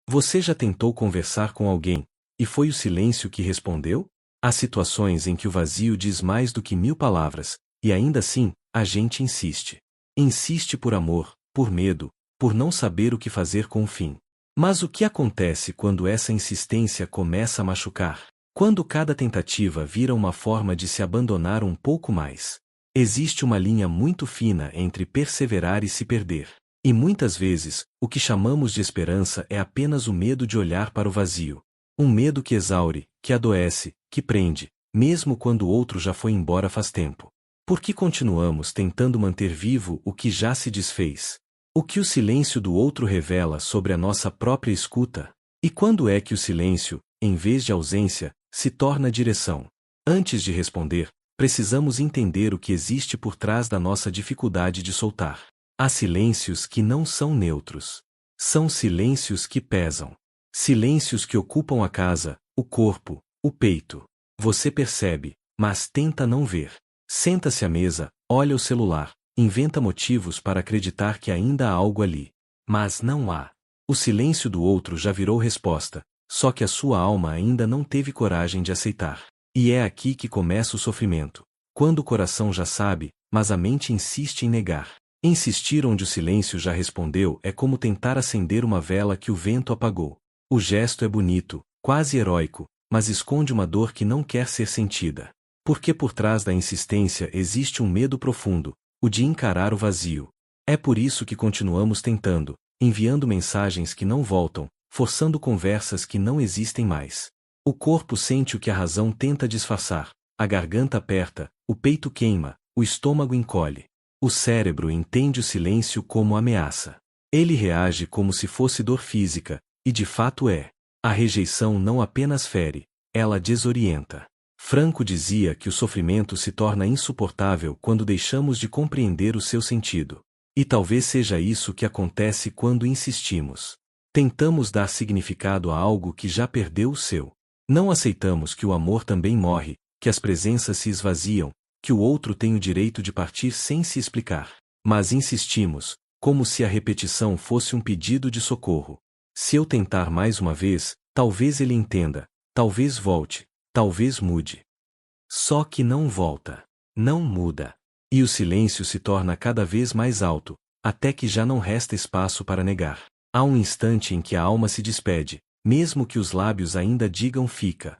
Você já tentou conversar com alguém, e foi o silêncio que respondeu? Há situações em que o vazio diz mais do que 1000 palavras, e ainda assim, a gente insiste. Insiste por amor, por medo, por não saber o que fazer com o fim. Mas o que acontece quando essa insistência começa a machucar? Quando cada tentativa vira uma forma de se abandonar um pouco mais? Existe uma linha muito fina entre perseverar e se perder. E muitas vezes, o que chamamos de esperança é apenas o medo de olhar para o vazio. Um medo que exaure, que adoece, que prende, mesmo quando o outro já foi embora faz tempo. Por que continuamos tentando manter vivo o que já se desfez? O que o silêncio do outro revela sobre a nossa própria escuta? E quando é que o silêncio, em vez de ausência, se torna direção? Antes de responder, precisamos entender o que existe por trás da nossa dificuldade de soltar. Há silêncios que não são neutros. São silêncios que pesam. Silêncios que ocupam a casa, o corpo, o peito. Você percebe, mas tenta não ver. Senta-se à mesa, olha o celular, inventa motivos para acreditar que ainda há algo ali. Mas não há. O silêncio do outro já virou resposta, só que a sua alma ainda não teve coragem de aceitar. E é aqui que começa o sofrimento. Quando o coração já sabe, mas a mente insiste em negar. Insistir onde o silêncio já respondeu é como tentar acender uma vela que o vento apagou. O gesto é bonito, quase heróico, mas esconde uma dor que não quer ser sentida. Porque por trás da insistência existe um medo profundo, o de encarar o vazio. É por isso que continuamos tentando, enviando mensagens que não voltam, forçando conversas que não existem mais. O corpo sente o que a razão tenta disfarçar, a garganta aperta, o peito queima, o estômago encolhe. O cérebro entende o silêncio como ameaça. Ele reage como se fosse dor física, e de fato é. A rejeição não apenas fere, ela desorienta. Franco dizia que o sofrimento se torna insuportável quando deixamos de compreender o seu sentido. E talvez seja isso que acontece quando insistimos. Tentamos dar significado a algo que já perdeu o seu. Não aceitamos que o amor também morre, que as presenças se esvaziam, que o outro tem o direito de partir sem se explicar. Mas insistimos, como se a repetição fosse um pedido de socorro. Se eu tentar mais uma vez, talvez ele entenda, talvez volte, talvez mude. Só que não volta, não muda. E o silêncio se torna cada vez mais alto, até que já não resta espaço para negar. Há um instante em que a alma se despede, mesmo que os lábios ainda digam fica.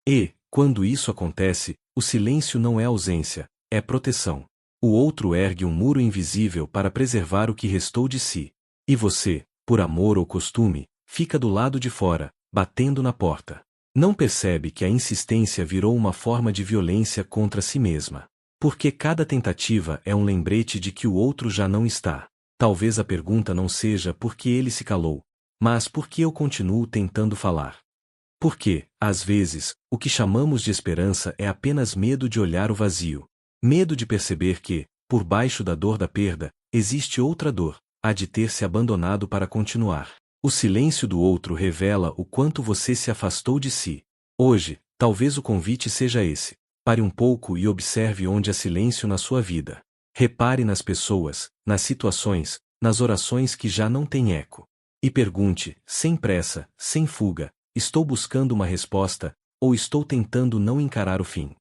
E, quando isso acontece, o silêncio não é ausência, é proteção. O outro ergue um muro invisível para preservar o que restou de si. E você, por amor ou costume, fica do lado de fora, batendo na porta. Não percebe que a insistência virou uma forma de violência contra si mesma. Porque cada tentativa é um lembrete de que o outro já não está. Talvez a pergunta não seja por que ele se calou, mas por que eu continuo tentando falar. Porque, às vezes, o que chamamos de esperança é apenas medo de olhar o vazio. Medo de perceber que, por baixo da dor da perda, existe outra dor, a de ter se abandonado para continuar. O silêncio do outro revela o quanto você se afastou de si. Hoje, talvez o convite seja esse. Pare um pouco e observe onde há silêncio na sua vida. Repare nas pessoas, nas situações, nas orações que já não têm eco. E pergunte, sem pressa, sem fuga, estou buscando uma resposta, ou estou tentando não encarar o fim?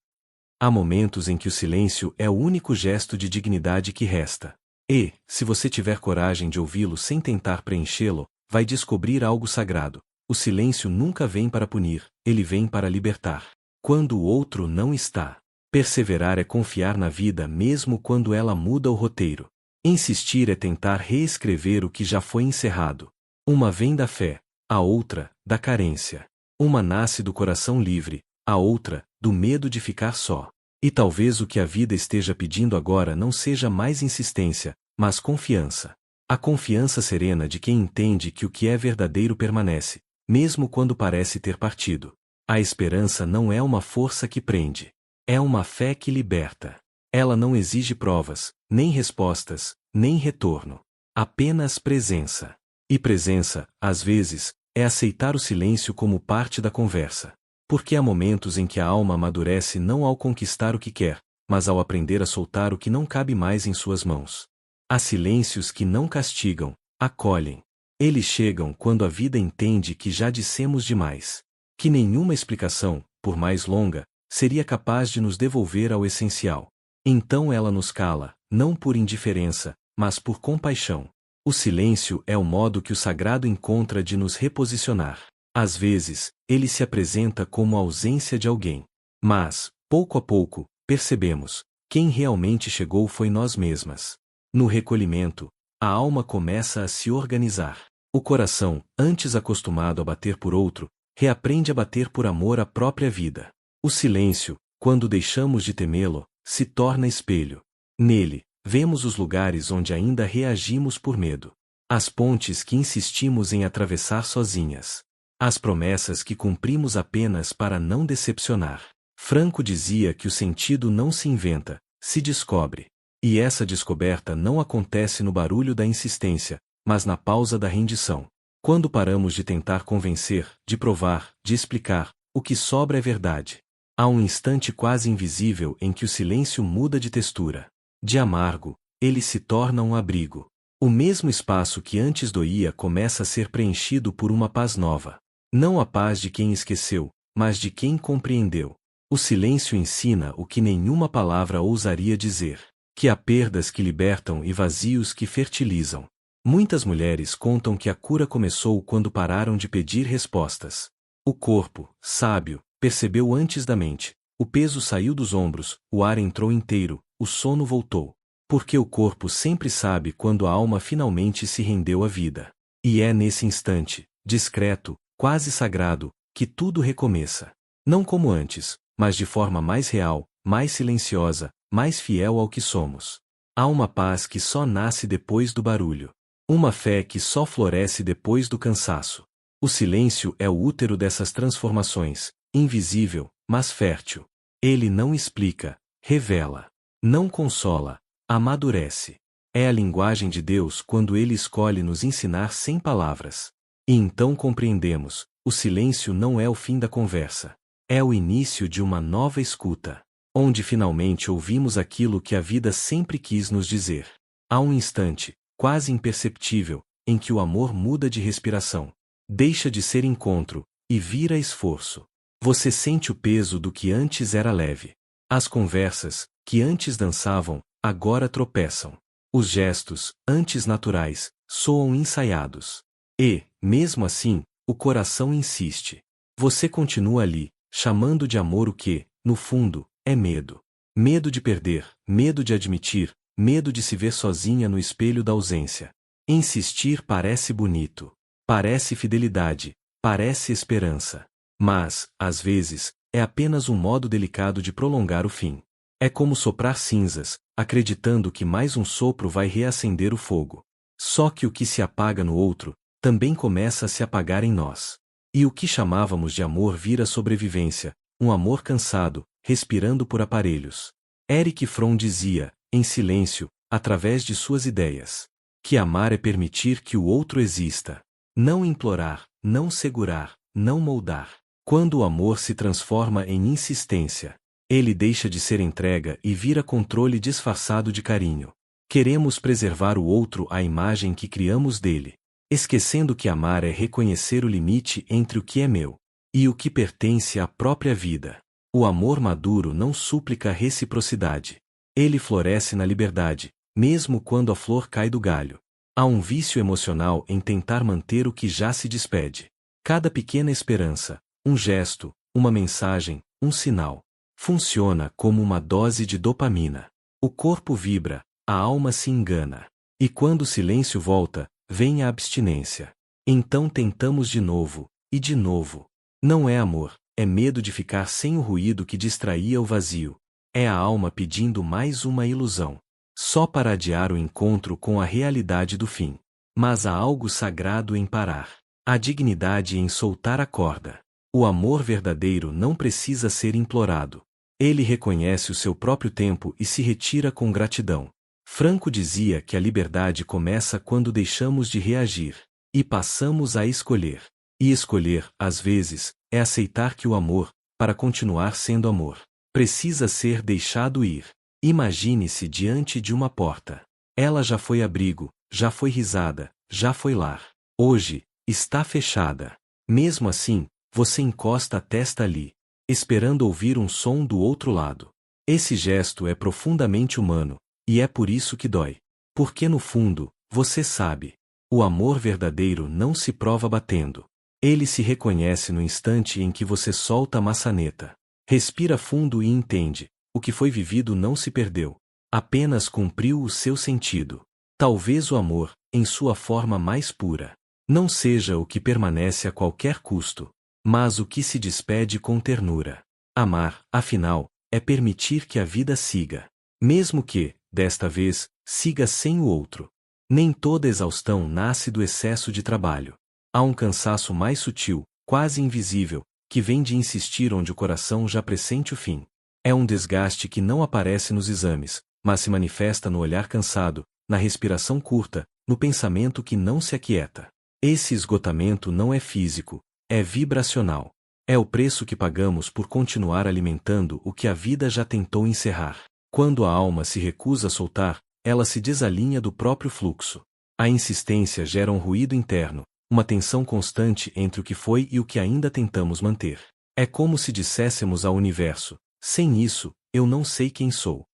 Há momentos em que o silêncio é o único gesto de dignidade que resta. E, se você tiver coragem de ouvi-lo sem tentar preenchê-lo, vai descobrir algo sagrado. O silêncio nunca vem para punir, ele vem para libertar. Quando o outro não está. Perseverar é confiar na vida mesmo quando ela muda o roteiro. Insistir é tentar reescrever o que já foi encerrado. Uma vem da fé, a outra, da carência. Uma nasce do coração livre, a outra, do medo de ficar só. E talvez o que a vida esteja pedindo agora não seja mais insistência, mas confiança. A confiança serena de quem entende que o que é verdadeiro permanece, mesmo quando parece ter partido. A esperança não é uma força que prende. É uma fé que liberta. Ela não exige provas, nem respostas, nem retorno. Apenas presença. E presença, às vezes, é aceitar o silêncio como parte da conversa. Porque há momentos em que a alma amadurece não ao conquistar o que quer, mas ao aprender a soltar o que não cabe mais em suas mãos. Há silêncios que não castigam, acolhem. Eles chegam quando a vida entende que já dissemos demais. Que nenhuma explicação, por mais longa, seria capaz de nos devolver ao essencial. Então ela nos cala, não por indiferença, mas por compaixão. O silêncio é o modo que o sagrado encontra de nos reposicionar. Às vezes, ele se apresenta como a ausência de alguém. Mas, pouco a pouco, percebemos, quem realmente chegou foi nós mesmas. No recolhimento, a alma começa a se organizar. O coração, antes acostumado a bater por outro, reaprende a bater por amor à própria vida. O silêncio, quando deixamos de temê-lo, se torna espelho. Nele, vemos os lugares onde ainda reagimos por medo. As pontes que insistimos em atravessar sozinhas. As promessas que cumprimos apenas para não decepcionar. Franco dizia que o sentido não se inventa, se descobre. E essa descoberta não acontece no barulho da insistência, mas na pausa da rendição. Quando paramos de tentar convencer, de provar, de explicar, o que sobra é verdade. Há um instante quase invisível em que o silêncio muda de textura. De amargo, ele se torna um abrigo. O mesmo espaço que antes doía começa a ser preenchido por uma paz nova. Não a paz de quem esqueceu, mas de quem compreendeu. O silêncio ensina o que nenhuma palavra ousaria dizer. Que há perdas que libertam e vazios que fertilizam. Muitas mulheres contam que a cura começou quando pararam de pedir respostas. O corpo, sábio, percebeu antes da mente. O peso saiu dos ombros, o ar entrou inteiro, o sono voltou. Porque o corpo sempre sabe quando a alma finalmente se rendeu à vida. E é nesse instante, discreto, quase sagrado, que tudo recomeça. Não como antes, mas de forma mais real, mais silenciosa, mais fiel ao que somos. Há uma paz que só nasce depois do barulho. Uma fé que só floresce depois do cansaço. O silêncio é o útero dessas transformações, invisível, mas fértil. Ele não explica, revela. Não consola, amadurece. É a linguagem de Deus quando Ele escolhe nos ensinar sem palavras. E então compreendemos, o silêncio não é o fim da conversa. É o início de uma nova escuta, onde finalmente ouvimos aquilo que a vida sempre quis nos dizer. Há um instante, quase imperceptível, em que o amor muda de respiração. Deixa de ser encontro, e vira esforço. Você sente o peso do que antes era leve. As conversas, que antes dançavam, agora tropeçam. Os gestos, antes naturais, soam ensaiados. E, mesmo assim, o coração insiste. Você continua ali, chamando de amor o que, no fundo, é medo. Medo de perder, medo de admitir, medo de se ver sozinha no espelho da ausência. Insistir parece bonito. Parece fidelidade. Parece esperança. Mas, às vezes, é apenas um modo delicado de prolongar o fim. É como soprar cinzas, acreditando que mais um sopro vai reacender o fogo. Só que o que se apaga no outro, também começa a se apagar em nós. E o que chamávamos de amor vira sobrevivência, um amor cansado, respirando por aparelhos. Erich Fromm dizia, em silêncio, através de suas ideias, que amar é permitir que o outro exista. Não implorar, não segurar, não moldar. Quando o amor se transforma em insistência, ele deixa de ser entrega e vira controle disfarçado de carinho. Queremos preservar o outro à imagem que criamos dele, esquecendo que amar é reconhecer o limite entre o que é meu e o que pertence à própria vida. O amor maduro não súplica reciprocidade. Ele floresce na liberdade, mesmo quando a flor cai do galho. Há um vício emocional em tentar manter o que já se despede. Cada pequena esperança, um gesto, uma mensagem, um sinal, funciona como uma dose de dopamina. O corpo vibra, a alma se engana. E quando o silêncio volta, vem a abstinência. Então tentamos de novo, e de novo. Não é amor, é medo de ficar sem o ruído que distraía o vazio. É a alma pedindo mais uma ilusão, só para adiar o encontro com a realidade do fim. Mas há algo sagrado em parar. Há dignidade em soltar a corda. O amor verdadeiro não precisa ser implorado. Ele reconhece o seu próprio tempo e se retira com gratidão. Franco dizia que a liberdade começa quando deixamos de reagir e passamos a escolher. E escolher, às vezes, é aceitar que o amor, para continuar sendo amor, precisa ser deixado ir. Imagine-se diante de uma porta. Ela já foi abrigo, já foi risada, já foi lar. Hoje, está fechada. Mesmo assim, você encosta a testa ali, esperando ouvir um som do outro lado. Esse gesto é profundamente humano, e é por isso que dói. Porque no fundo, você sabe, o amor verdadeiro não se prova batendo. Ele se reconhece no instante em que você solta a maçaneta. Respira fundo e entende, o que foi vivido não se perdeu. Apenas cumpriu o seu sentido. Talvez o amor, em sua forma mais pura, não seja o que permanece a qualquer custo, mas o que se despede com ternura. Amar, afinal, é permitir que a vida siga. Mesmo que, desta vez, siga sem o outro. Nem toda exaustão nasce do excesso de trabalho. Há um cansaço mais sutil, quase invisível, que vem de insistir onde o coração já pressente o fim. É um desgaste que não aparece nos exames, mas se manifesta no olhar cansado, na respiração curta, no pensamento que não se aquieta. Esse esgotamento não é físico, é vibracional. É o preço que pagamos por continuar alimentando o que a vida já tentou encerrar. Quando a alma se recusa a soltar, ela se desalinha do próprio fluxo. A insistência gera um ruído interno, uma tensão constante entre o que foi e o que ainda tentamos manter. É como se disséssemos ao universo: sem isso, eu não sei quem sou.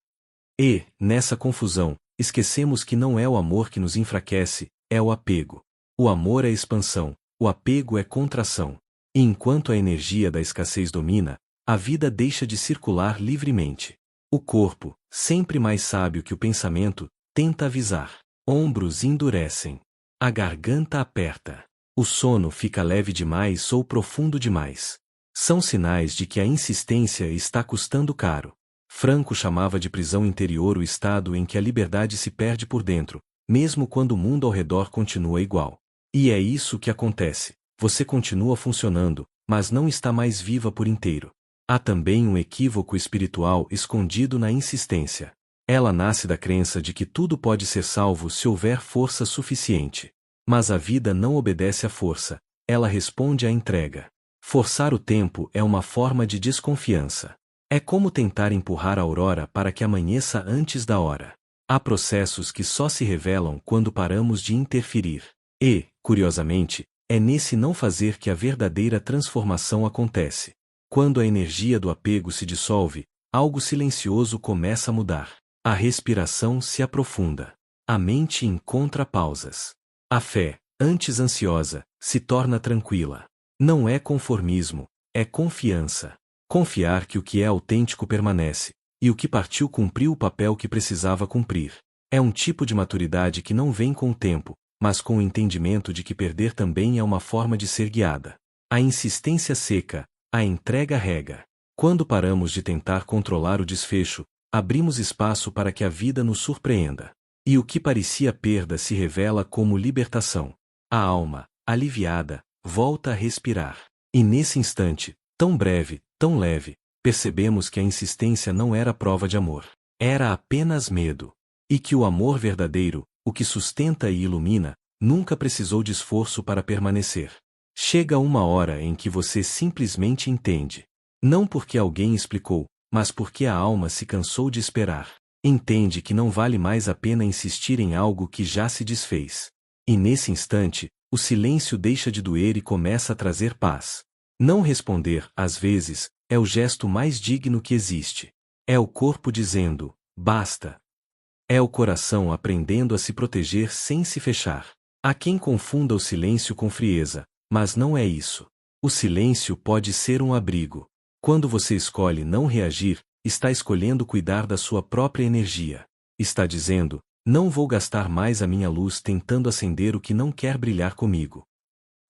E, nessa confusão, esquecemos que não é o amor que nos enfraquece, é o apego. O amor é expansão, o apego é contração. E enquanto a energia da escassez domina, a vida deixa de circular livremente. O corpo, sempre mais sábio que o pensamento, tenta avisar. Ombros endurecem. A garganta aperta. O sono fica leve demais ou profundo demais. São sinais de que a insistência está custando caro. Franco chamava de prisão interior o estado em que a liberdade se perde por dentro, mesmo quando o mundo ao redor continua igual. E é isso que acontece. Você continua funcionando, mas não está mais viva por inteiro. Há também um equívoco espiritual escondido na insistência. Ela nasce da crença de que tudo pode ser salvo se houver força suficiente. Mas a vida não obedece à força, ela responde à entrega. Forçar o tempo é uma forma de desconfiança. É como tentar empurrar a aurora para que amanheça antes da hora. Há processos que só se revelam quando paramos de interferir. E, curiosamente, é nesse não fazer que a verdadeira transformação acontece. Quando a energia do apego se dissolve, algo silencioso começa a mudar. A respiração se aprofunda. A mente encontra pausas. A fé, antes ansiosa, se torna tranquila. Não é conformismo, é confiança. Confiar que o que é autêntico permanece, e o que partiu cumpriu o papel que precisava cumprir. É um tipo de maturidade que não vem com o tempo, mas com o entendimento de que perder também é uma forma de ser guiada. A insistência seca, a entrega rega. Quando paramos de tentar controlar o desfecho, abrimos espaço para que a vida nos surpreenda. E o que parecia perda se revela como libertação. A alma, aliviada, volta a respirar. E nesse instante, tão breve, tão leve, percebemos que a insistência não era prova de amor. Era apenas medo. E que o amor verdadeiro, o que sustenta e ilumina, nunca precisou de esforço para permanecer. Chega uma hora em que você simplesmente entende. Não porque alguém explicou, mas porque a alma se cansou de esperar. Entende que não vale mais a pena insistir em algo que já se desfez. E nesse instante, o silêncio deixa de doer e começa a trazer paz. Não responder, às vezes, é o gesto mais digno que existe. É o corpo dizendo: basta. É o coração aprendendo a se proteger sem se fechar. Há quem confunda o silêncio com frieza, mas não é isso. O silêncio pode ser um abrigo. Quando você escolhe não reagir, está escolhendo cuidar da sua própria energia. Está dizendo: não vou gastar mais a minha luz tentando acender o que não quer brilhar comigo.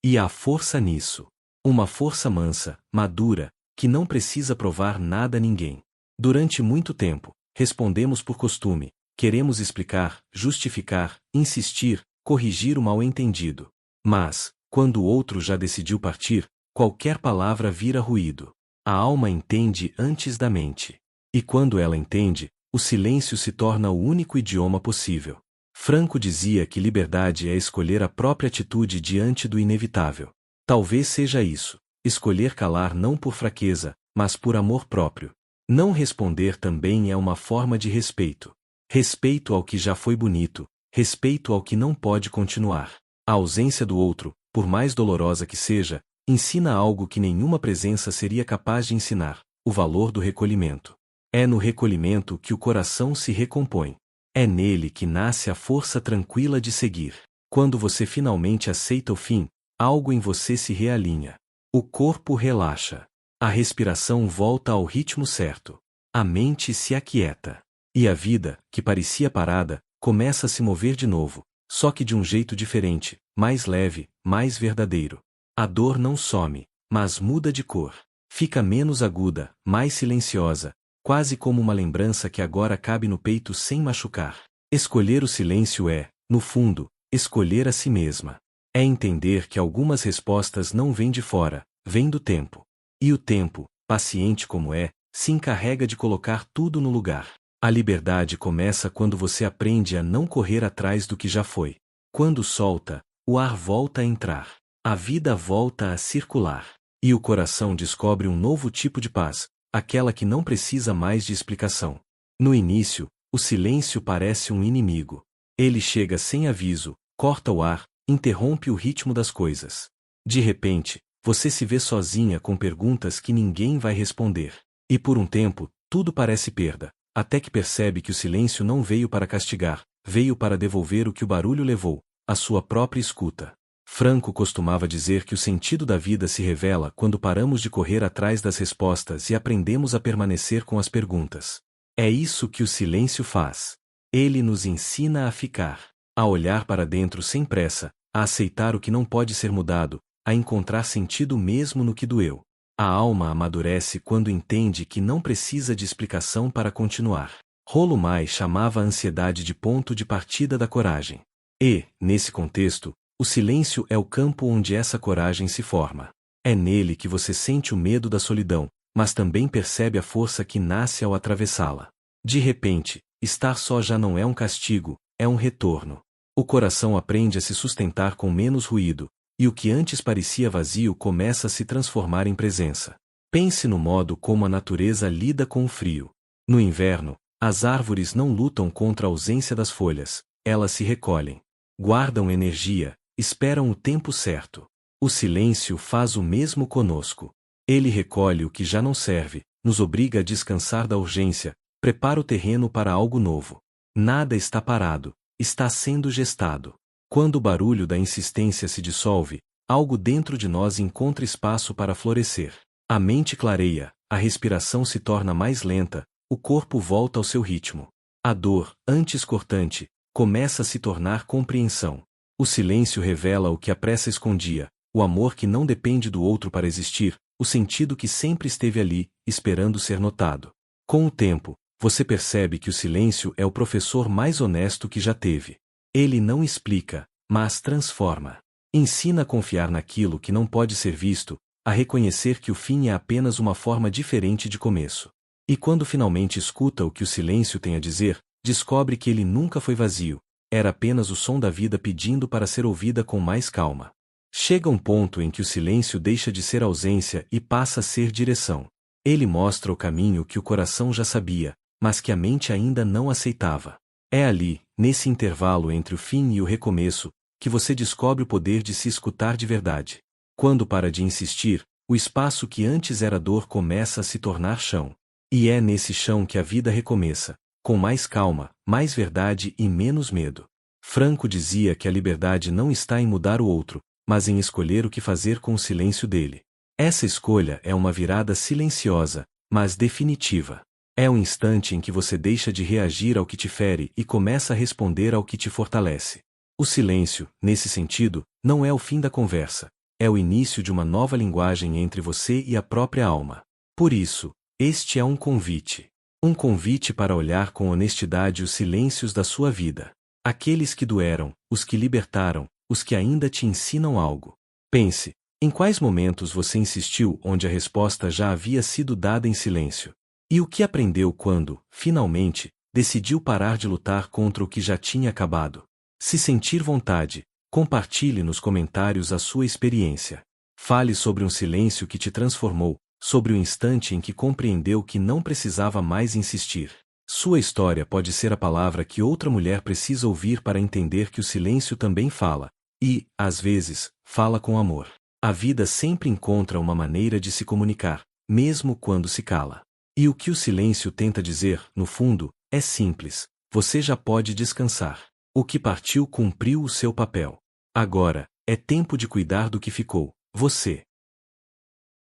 E há força nisso. Uma força mansa, madura, que não precisa provar nada a ninguém. Durante muito tempo, respondemos por costume, queremos explicar, justificar, insistir, corrigir o mal-entendido. Mas, quando o outro já decidiu partir, qualquer palavra vira ruído. A alma entende antes da mente. E quando ela entende, o silêncio se torna o único idioma possível. Franco dizia que liberdade é escolher a própria atitude diante do inevitável. Talvez seja isso, escolher calar não por fraqueza, mas por amor próprio. Não responder também é uma forma de respeito. Respeito ao que já foi bonito, respeito ao que não pode continuar. A ausência do outro, por mais dolorosa que seja, ensina algo que nenhuma presença seria capaz de ensinar: o valor do recolhimento. É no recolhimento que o coração se recompõe. É nele que nasce a força tranquila de seguir. Quando você finalmente aceita o fim, algo em você se realinha. O corpo relaxa. A respiração volta ao ritmo certo. A mente se aquieta. E a vida, que parecia parada, começa a se mover de novo, só que de um jeito diferente, mais leve, mais verdadeiro. A dor não some, mas muda de cor. Fica menos aguda, mais silenciosa, quase como uma lembrança que agora cabe no peito sem machucar. Escolher o silêncio é, no fundo, escolher a si mesma. É entender que algumas respostas não vêm de fora, vêm do tempo. E o tempo, paciente como é, se encarrega de colocar tudo no lugar. A liberdade começa quando você aprende a não correr atrás do que já foi. Quando solta, o ar volta a entrar. A vida volta a circular. E o coração descobre um novo tipo de paz, aquela que não precisa mais de explicação. No início, o silêncio parece um inimigo. Ele chega sem aviso, corta o ar, interrompe o ritmo das coisas. De repente, você se vê sozinha com perguntas que ninguém vai responder. E por um tempo, tudo parece perda, até que percebe que o silêncio não veio para castigar, veio para devolver o que o barulho levou, a sua própria escuta. Franco costumava dizer que o sentido da vida se revela quando paramos de correr atrás das respostas e aprendemos a permanecer com as perguntas. É isso que o silêncio faz. Ele nos ensina a ficar, a olhar para dentro sem pressa, a aceitar o que não pode ser mudado, a encontrar sentido mesmo no que doeu. A alma amadurece quando entende que não precisa de explicação para continuar. Rollo May chamava a ansiedade de ponto de partida da coragem. E, nesse contexto, o silêncio é o campo onde essa coragem se forma. É nele que você sente o medo da solidão, mas também percebe a força que nasce ao atravessá-la. De repente, estar só já não é um castigo, é um retorno. O coração aprende a se sustentar com menos ruído, e o que antes parecia vazio começa a se transformar em presença. Pense no modo como a natureza lida com o frio. No inverno, as árvores não lutam contra a ausência das folhas, elas se recolhem. Guardam energia, esperam o tempo certo. O silêncio faz o mesmo conosco. Ele recolhe o que já não serve, nos obriga a descansar da urgência, prepara o terreno para algo novo. Nada está parado, está sendo gestado. Quando o barulho da insistência se dissolve, algo dentro de nós encontra espaço para florescer. A mente clareia, a respiração se torna mais lenta, o corpo volta ao seu ritmo. A dor, antes cortante, começa a se tornar compreensão. O silêncio revela o que a pressa escondia, o amor que não depende do outro para existir, o sentido que sempre esteve ali, esperando ser notado. Com o tempo, você percebe que o silêncio é o professor mais honesto que já teve. Ele não explica, mas transforma. Ensina a confiar naquilo que não pode ser visto, a reconhecer que o fim é apenas uma forma diferente de começo. E quando finalmente escuta o que o silêncio tem a dizer, descobre que ele nunca foi vazio, era apenas o som da vida pedindo para ser ouvida com mais calma. Chega um ponto em que o silêncio deixa de ser ausência e passa a ser direção. Ele mostra o caminho que o coração já sabia, mas que a mente ainda não aceitava. É ali, nesse intervalo entre o fim e o recomeço, que você descobre o poder de se escutar de verdade. Quando para de insistir, o espaço que antes era dor começa a se tornar chão. E é nesse chão que a vida recomeça, com mais calma, mais verdade e menos medo. Franco dizia que a liberdade não está em mudar o outro, mas em escolher o que fazer com o silêncio dele. Essa escolha é uma virada silenciosa, mas definitiva. É o instante em que você deixa de reagir ao que te fere e começa a responder ao que te fortalece. O silêncio, nesse sentido, não é o fim da conversa, é o início de uma nova linguagem entre você e a própria alma. Por isso, este é um convite. Um convite para olhar com honestidade os silêncios da sua vida. Aqueles que doeram, os que libertaram, os que ainda te ensinam algo. Pense, em quais momentos você insistiu onde a resposta já havia sido dada em silêncio? E o que aprendeu quando, finalmente, decidiu parar de lutar contra o que já tinha acabado? Se sentir vontade, compartilhe nos comentários a sua experiência. Fale sobre um silêncio que te transformou, sobre o instante em que compreendeu que não precisava mais insistir. Sua história pode ser a palavra que outra mulher precisa ouvir para entender que o silêncio também fala, E, às vezes, fala com amor. A vida sempre encontra uma maneira de se comunicar, mesmo quando se cala. E o que o silêncio tenta dizer, no fundo, é simples: você já pode descansar. O que partiu cumpriu o seu papel. Agora, é tempo de cuidar do que ficou, você.